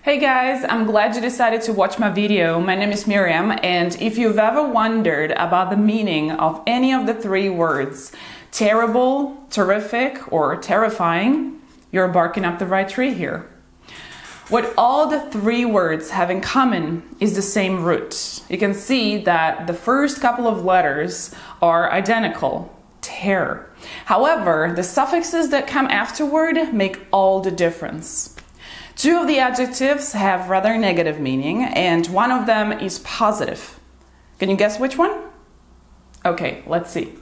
Hey guys, I'm glad you decided to watch my video. My name is Miriam, and if you've ever wondered about the meaning of any of the three words, terrible, terrific, or terrifying, you're barking up the right tree here. What all the three words have in common is the same root. You can see that the first couple of letters are identical, ter. However, the suffixes that come afterward make all the difference. Two of the adjectives have rather negative meaning, and one of them is positive. Can you guess which one? Okay, let's see.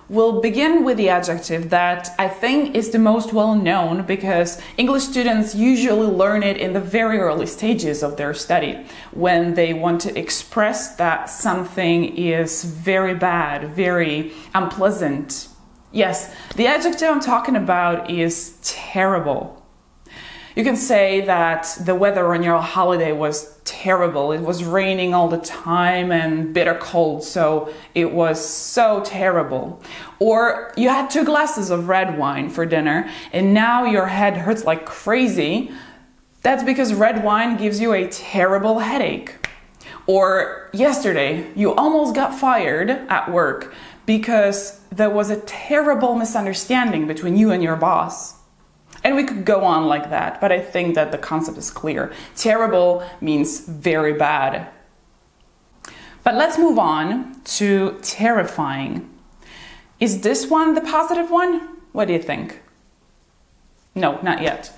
We'll begin with the adjective that I think is the most well known because English students usually learn it in the very early stages of their study when they want to express that something is very bad, very unpleasant. Yes, the adjective I'm talking about is terrible. You can say that the weather on your holiday was terrible. It was raining all the time and bitter cold, so it was so terrible. Or you had 2 glasses of red wine for dinner and now your head hurts like crazy. That's because red wine gives you a terrible headache. Or yesterday you almost got fired at work because there was a terrible misunderstanding between you and your boss. And we could go on like that, but I think that the concept is clear. Terrible means very bad. But let's move on to terrifying. Is this one the positive one? What do you think? No, not yet.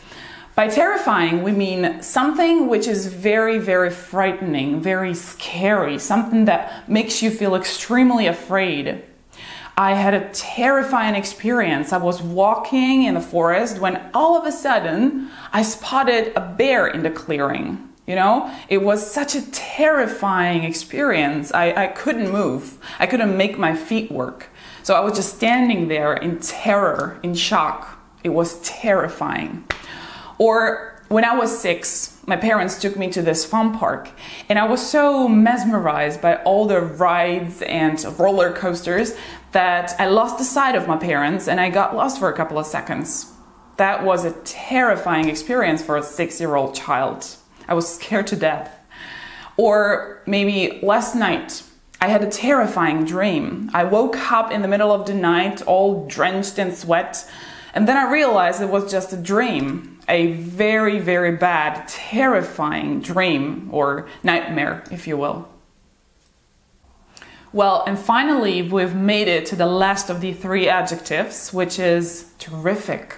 By terrifying, we mean something which is very, very frightening, very scary, something that makes you feel extremely afraid. I had a terrifying experience. I was walking in the forest when all of a sudden I spotted a bear in the clearing. You know, it was such a terrifying experience. I couldn't move. I couldn't make my feet work. So I was just standing there in terror, in shock. It was terrifying. Or when I was 6, my parents took me to this fun park and I was so mesmerized by all the rides and roller coasters that I lost the sight of my parents and I got lost for a couple of seconds. That was a terrifying experience for a 6-year-old child. I was scared to death. Or maybe last night, I had a terrifying dream. I woke up in the middle of the night all drenched in sweat, and then I realized it was just a dream. A very, very bad, terrifying dream or nightmare, if you will. Well, and finally, we've made it to the last of the 3 adjectives, which is terrific.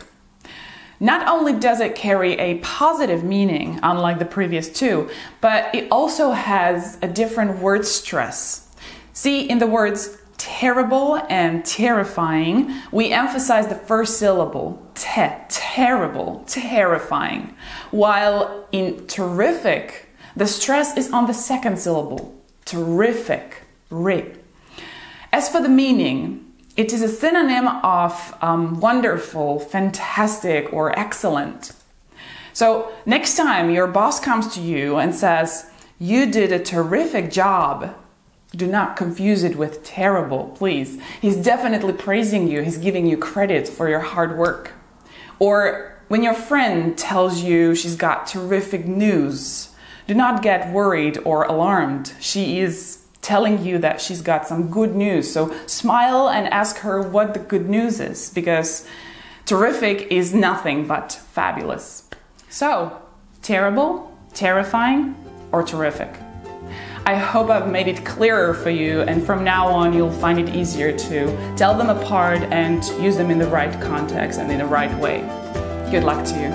Not only does it carry a positive meaning, unlike the previous 2, but it also has a different word stress. See, in the words terrible and terrifying, we emphasize the first syllable, terrible, terrifying, while in terrific, the stress is on the second syllable, terrific. As for the meaning, it is a synonym of wonderful, fantastic, or excellent. So next time your boss comes to you and says, "You did a terrific job," do not confuse it with terrible, please. He's definitely praising you. He's giving you credit for your hard work. Or when your friend tells you she's got terrific news, do not get worried or alarmed. She is telling you that she's got some good news. So smile and ask her what the good news is, because terrific is nothing but fabulous. So, terrible, terrifying, or terrific? I hope I've made it clearer for you, and from now on you'll find it easier to tell them apart and use them in the right context and in the right way. Good luck to you.